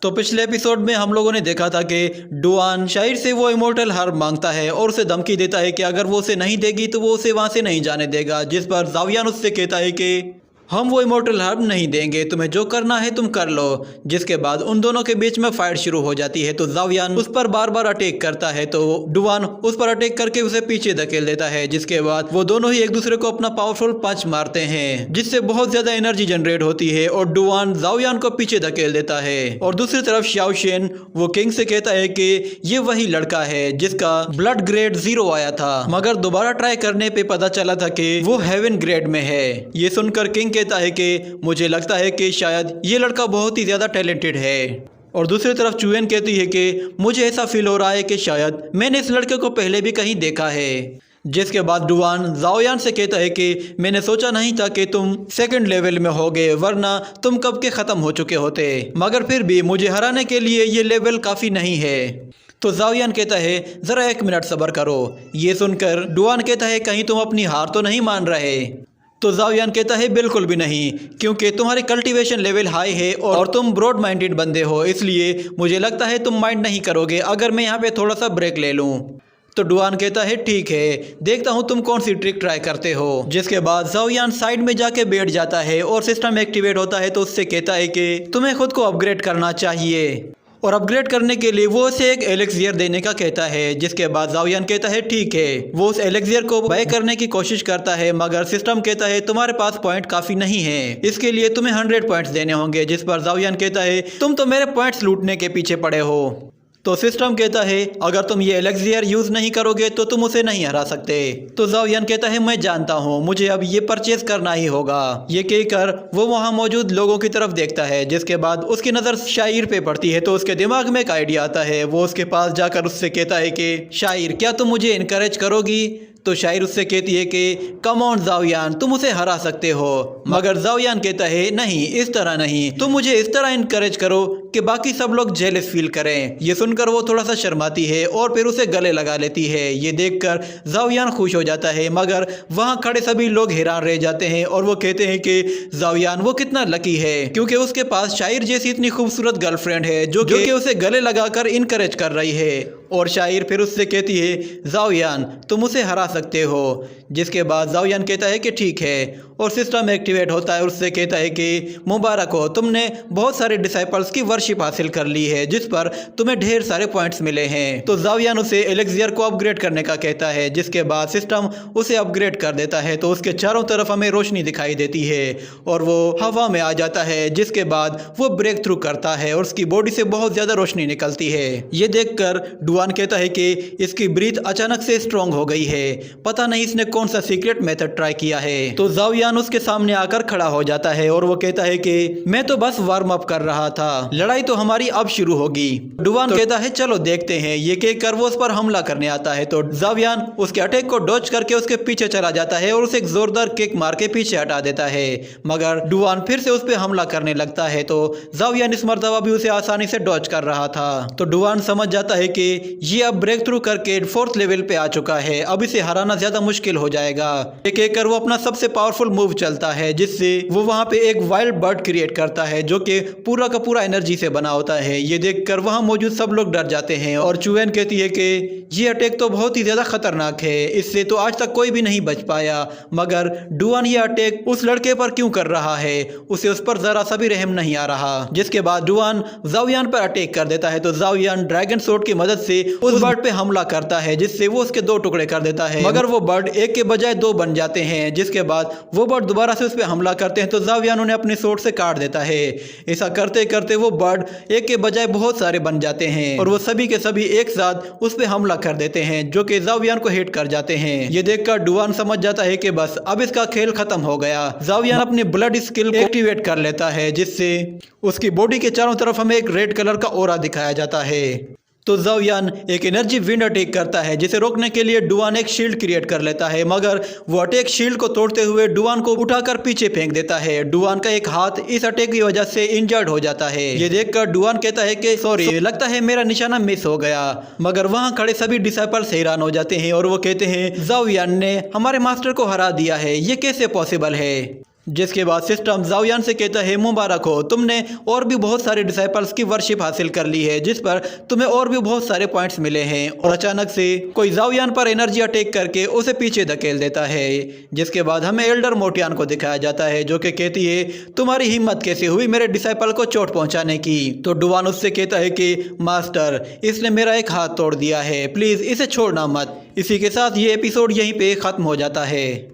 तो पिछले एपिसोड में हम लोगों ने देखा था कि डुआन शायर से वो इमोर्टल हर्ब मांगता है और उसे धमकी देता है कि अगर वो उसे नहीं देगी तो वो उसे वहाँ से नहीं जाने देगा, जिस पर जावियान उससे कहता है कि हम वो इमोर्टल हर्ब नहीं देंगे, तुम्हें जो करना है तुम कर लो। जिसके बाद उन दोनों के बीच में फाइट शुरू हो जाती है। तो जावियान उस पर बार बार अटैक करता है, तो डुआन उस पर अटैक करके उसे पीछे धकेल देता है। जिसके बाद वो दोनों ही एक दूसरे को अपना पावरफुल पंच मारते हैं, जिससे बहुत ज्यादा एनर्जी जनरेट होती है और डुआन जावियान को पीछे धकेल देता है। और दूसरी तरफ शाओ शेन वो किंग से कहता है कि ये वही लड़का है जिसका ब्लड ग्रेड 0 आया था, मगर दोबारा ट्राई करने पे पता चला था कि वो हेवन ग्रेड में है। ये सुनकर किंग कहता है कि मुझे लगता है कि शायद ये लड़का बहुत ही ज्यादा टैलेंटेड है। और दूसरी तरफ चुएन कहती है कि मुझे ऐसा फील हो रहा है कि शायद मैंने इस लड़के को पहले भी कहीं देखा है। जिसके बाद डुआन जाओयान से कहता है कि मैंने सोचा नहीं था कि तुम सेकंड लेवल में होगे, वरना तुम कब के ख़त्म हो चुके होते, मगर फिर भी मुझे हराने के लिए ये लेवल काफ़ी नहीं है। तो जावियान कहता है ज़रा 1 मिनट सब्र करो। ये सुनकर डुआन कहता है कहीं तुम अपनी हार तो नहीं मान रहे। तो जावियान कहता है बिल्कुल भी नहीं, क्योंकि तुम्हारी कल्टीवेशन लेवल हाई है और तुम ब्रॉड माइंडेड बंदे हो, इसलिए मुझे लगता है तुम माइंड नहीं करोगे अगर मैं यहाँ पे थोड़ा सा ब्रेक ले लूँ। तो डुआन कहता है ठीक है, देखता हूँ तुम कौन सी ट्रिक ट्राई करते हो। जिसके बाद जावियान साइड में जाके बैठ जाता है और सिस्टम एक्टिवेट होता है। तो उससे कहता है कि तुम्हें खुद को अपग्रेड करना चाहिए, और अपग्रेड करने के लिए वो उसे एक एलेक्सियर देने का कहता है। जिसके बाद जावियान कहता है ठीक है। वो उस एलेक्सियर को बाय करने की कोशिश करता है, मगर सिस्टम कहता है तुम्हारे पास पॉइंट काफी नहीं है, इसके लिए तुम्हें 100 पॉइंट्स देने होंगे। जिस पर जावियान कहता है तुम तो मेरे पॉइंट्स लूटने के पीछे पड़े हो। तो सिस्टम कहता है अगर तुम ये एलेक्सियर यूज नहीं करोगे तो तुम उसे नहीं हरा सकते। तो जावियान कहता है मैं जानता हूँ, मुझे अब ये परचेज करना ही होगा। ये कहकर वो वहाँ मौजूद लोगों की तरफ देखता है। जिसके बाद उसकी नज़र शायर पे पड़ती है, तो उसके दिमाग में एक आइडिया आता है। वो उसके पास जाकर उससे कहता है कि शायर क्या तुम मुझे इनकरेज करोगी। तो शायर उससे कहती है कि कम ऑन जावियान, तुम उसे हरा सकते हो। मगर जावियान कहता है नहीं, इस तरह नहीं, तुम मुझे इस तरह इनकरेज करो कि बाकी सब लोग जेलस फील करें। ये सुनकर वो थोड़ा सा शर्माती है और फिर उसे गले लगा लेती है। ये देखकर जावियान खुश हो जाता है, मगर वहाँ खड़े सभी लोग हैरान रह जाते हैं और वो कहते हैं कि जावियान वो कितना लकी है, क्योंकि उसके पास शायर जैसी इतनी खूबसूरत गर्लफ्रेंड है जो कि उसे गले लगाकर इनकरेज कर रही है। और शायर फिर उससे कहती है जावियान तुम उसे हरा सकते हो। जिसके बाद जावियान कहता है कि ठीक है, और सिस्टम एक्टिवेट होता है और उससे कहता है कि मुबारक हो, तुमने बहुत सारे डिसाइपल्स की वर्शिप हासिल कर ली है, जिस पर तुम्हें ढेर सारे पॉइंट्स मिले हैं। तो जावियान उसे एलेक्सियर को अपग्रेड करने का कहता है। जिसके बाद सिस्टम उसे अपग्रेड कर देता है। तो उसके चारों तरफ हमें रोशनी दिखाई देती है और वो हवा में आ जाता है। जिसके बाद वो ब्रेक थ्रू करता है और उसकी बॉडी से बहुत ज़्यादा रोशनी निकलती है। ये देखकर डुआन कहता है कि इसकी ब्रीथ अचानक से स्ट्रॉन्ग हो गई है, पता नहीं इसने कौन सा सीक्रेट मेथड ट्राई किया है। तो जावियान उसके सामने आकर खड़ा हो जाता है और वो कहता है कि मैं तो बस वार्म अप कर रहा था, लड़ाई तो हमारी अब शुरू होगी। डुआन कहता है चलो देखते हैं। ये कहकर वो उस पर हमला करने आता है। तो जावियान उसके अटैक को डॉज करके उसके पीछे चला जाता है और उसे एक जोरदार किक मार के पीछे हटा देता है, मगर डुआन फिर से उस पर हमला करने लगता है। तो जावियान इस मर्तबा भी उसे आसानी से डॉज कर रहा था। तो डुआन समझ जाता है कि ये अब ब्रेक थ्रू करके 4th लेवल पे आ चुका है, अब इसे हराना ज्यादा मुश्किल हो जाएगा। ये कहकर वो अपना सबसे पावरफुल मूव चलता है, जिससे वो वहाँ पे एक वाइल्ड बर्ड क्रिएट करता है जो कि पूरा का पूरा एनर्जी से बना होता है। ये देखकर वहाँ मौजूद सब लोग डर जाते हैं और चुएन कहती है कि ये अटैक तो बहुत ही ज्यादा खतरनाक है, इससे तो आज तक कोई भी नहीं बच पाया, मगर डुआन ये अटैक उस लड़के पर क्यों कर रहा है, उसे उस पर जरा सा भी रहम नहीं आ रहा। जिसके बाद डुआन जावियान पर अटैक कर देता है। तो जावियान ड्रैगन सोर्ड की मदद से उस बर्ड पे हमला करता है, जिससे वो उसके 2 टुकड़े कर देता है, मगर वो बर्ड एक के बजाय 2 बन जाते हैं। जिसके बाद वो बर्ड दोबारा से उस पे हमला करते हैं। तो जावियान उन्हें अपने सोर्ड से काट देता है। ऐसा करते करते वो बर्ड एक के बजाय बहुत सारे बन जाते हैं और वो सभी के सभी एक साथ उस पे हमला कर देते हैं, जो कि जावियान को हिट कर जाते हैं। ये देखकर डुआन समझ जाता है कि बस अब इसका खेल खत्म हो गया। जावियान अपनी ब्लड स्किल को एक्टिवेट कर लेता है, जिससे उसकी बॉडी के चारों तरफ हमें एक रेड कलर का ऑरा दिखाया जाता है। तो जावियान एक एनर्जी विंड अटैक करता है, जिसे रोकने के लिए डुआन एक शील्ड क्रिएट कर लेता है, मगर वो अटैक शील्ड को तोड़ते हुए डुआन को उठाकर पीछे फेंक देता है। डुआन का एक हाथ इस अटैक की वजह से इंजर्ड हो जाता है। ये देखकर डुआन कहता है कि सॉरी, लगता है मेरा निशाना मिस हो गया, मगर वहाँ खड़े सभी डिसाइपल्स हैरान हो जाते हैं और वो कहते हैं जावियान ने हमारे मास्टर को हरा दिया है, ये कैसे पॉसिबल है। जिसके बाद सिस्टम जावियान से कहता है मुबारक हो, तुमने और भी बहुत सारे डिसाइपल्स की वर्शिप हासिल कर ली है जिस पर तुम्हें और भी बहुत सारे पॉइंट्स मिले हैं। और अचानक से कोई जावियान पर एनर्जी अटैक करके उसे पीछे धकेल देता है। जिसके बाद हमें एल्डर मोटियान को दिखाया जाता है जो कि कहती है तुम्हारी हिम्मत कैसे हुई मेरे डिसाइपल को चोट पहुंचाने की। तो डुआन उससे कहता है कि मास्टर, इसने मेरा एक हाथ तोड़ दिया है, प्लीज इसे छोड़ना मत। इसी के साथ ये एपिसोड यहीं पे खत्म हो जाता है।